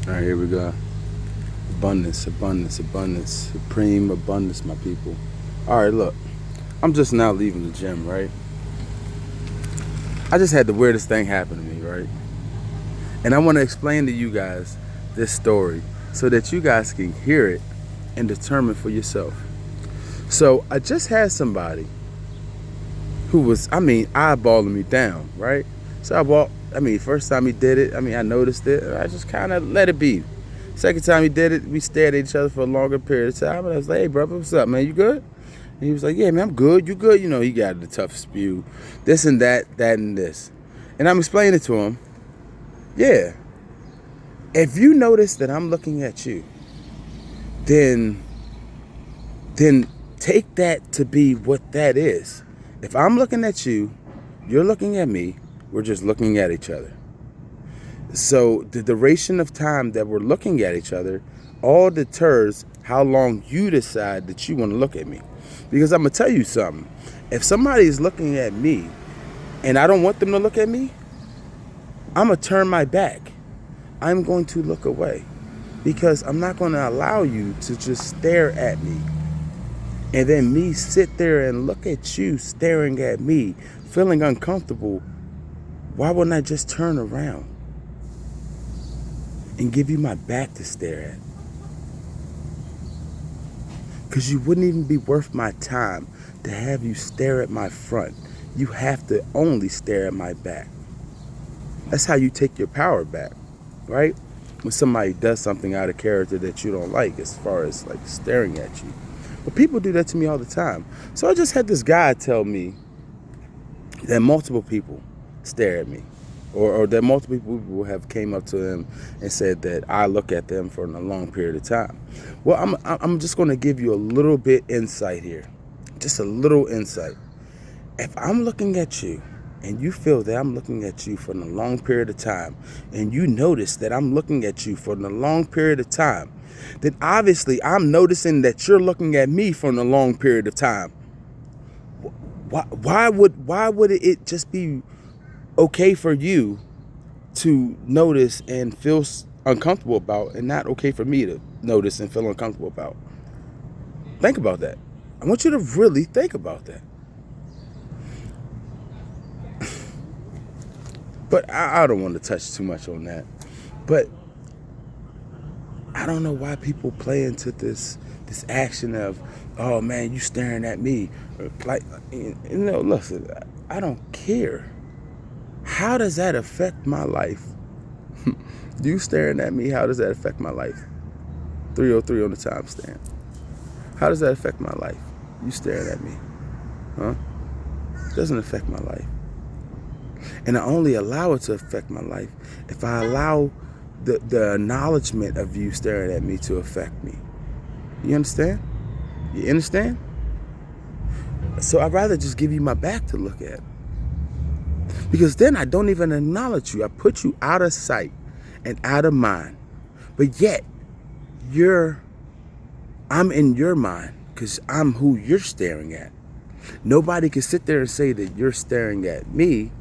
All right, here we go. Abundance, abundance, abundance, supreme abundance, my people. All right, look, I'm just now leaving the gym, right? I just had the weirdest thing happen to me, right? And I want to explain to you guys this story so that you guys can hear it and determine for yourself. So I just had somebody who was, eyeballing me down, right? So I walked, first time he did it, I noticed it. I just kind of let it be. Second time he did it, we stared at each other for a longer period of time. And I was like, hey, brother, what's up, man? You good? And he was like, yeah, man, I'm good. You good? You know, he got the tough spew. This and that, that and this. And I'm explaining to him, yeah, if you notice that I'm looking at you, then take that to be what that is. If I'm looking at you, you're looking at me, we're just looking at each other. So the duration of time that we're looking at each other all deters how long you decide that you want to look at me. Because I'm going to tell you something. If somebody is looking at me and I don't want them to look at me, I'm going to turn my back. I'm going to look away because I'm not going to allow you to just stare at me and then me sit there and look at you staring at me, feeling uncomfortable. Why wouldn't I just turn around and give you my back to stare at? Because you wouldn't even be worth my time to have you stare at my front. You have to only stare at my back. That's how you take your power back, right? When somebody does something out of character that you don't like, as far as like staring at you. But people do that to me all the time. So I just had this guy tell me that multiple people stare at me, or that multiple people have came up to him and said that I look at them for a long period of time. Well, I'm just going to give you a little bit insight here, just a little insight. If I'm looking at you and you feel that I'm looking at you for a long period of time, and you notice that I'm looking at you for a long period of time, then obviously I'm noticing that you're looking at me for a long period of time. Why would it just be okay for you to notice and feel uncomfortable about, and not okay for me to notice and feel uncomfortable about? Think about that. I want you to really think about that. But I don't want to touch too much on that. But I don't know why people play into this action of, oh man, you staring at me. Like, listen, I don't care. How does that affect my life? You staring at me, how does that affect my life? 303 on the timestamp. How does that affect my life? You staring at me. Huh? Doesn't affect my life. And I only allow it to affect my life if I allow the acknowledgement of you staring at me to affect me. You understand? You understand? So I'd rather just give you my back to look at. Because then I don't even acknowledge you. I put you out of sight and out of mind. But yet, I'm in your mind because I'm who you're staring at. Nobody can sit there and say that you're staring at me.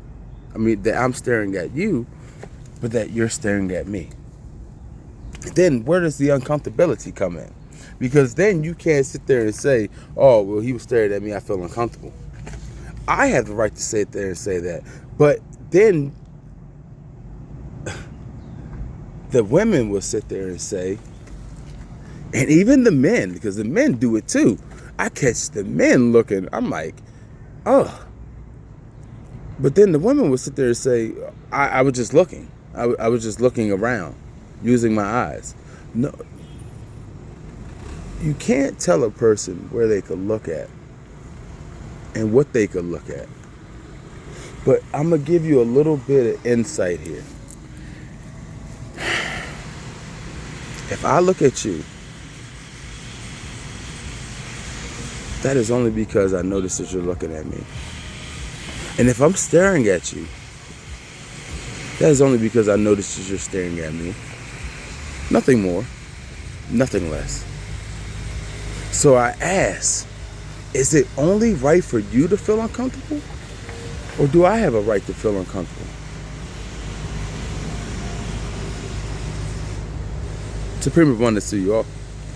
That I'm staring at you, but that you're staring at me. Then where does the uncomfortability come in? Because then you can't sit there and say, oh, well, he was staring at me, I feel uncomfortable. I have the right to sit there and say that. But then the women will sit there and say, and even the men, because the men do it too. I catch the men looking, I'm like, oh. But then the women will sit there and say, I was just looking. I was just looking around, using my eyes. No, you can't tell a person where they could look at and what they could look at. But I'm going to give you a little bit of insight here. If I look at you, that is only because I noticed that you're looking at me. And if I'm staring at you, that is only because I noticed that you're staring at me. Nothing more, nothing less. So I ask, is it only right for you to feel uncomfortable? Or do I have a right to feel uncomfortable? Supreme abundance to you all.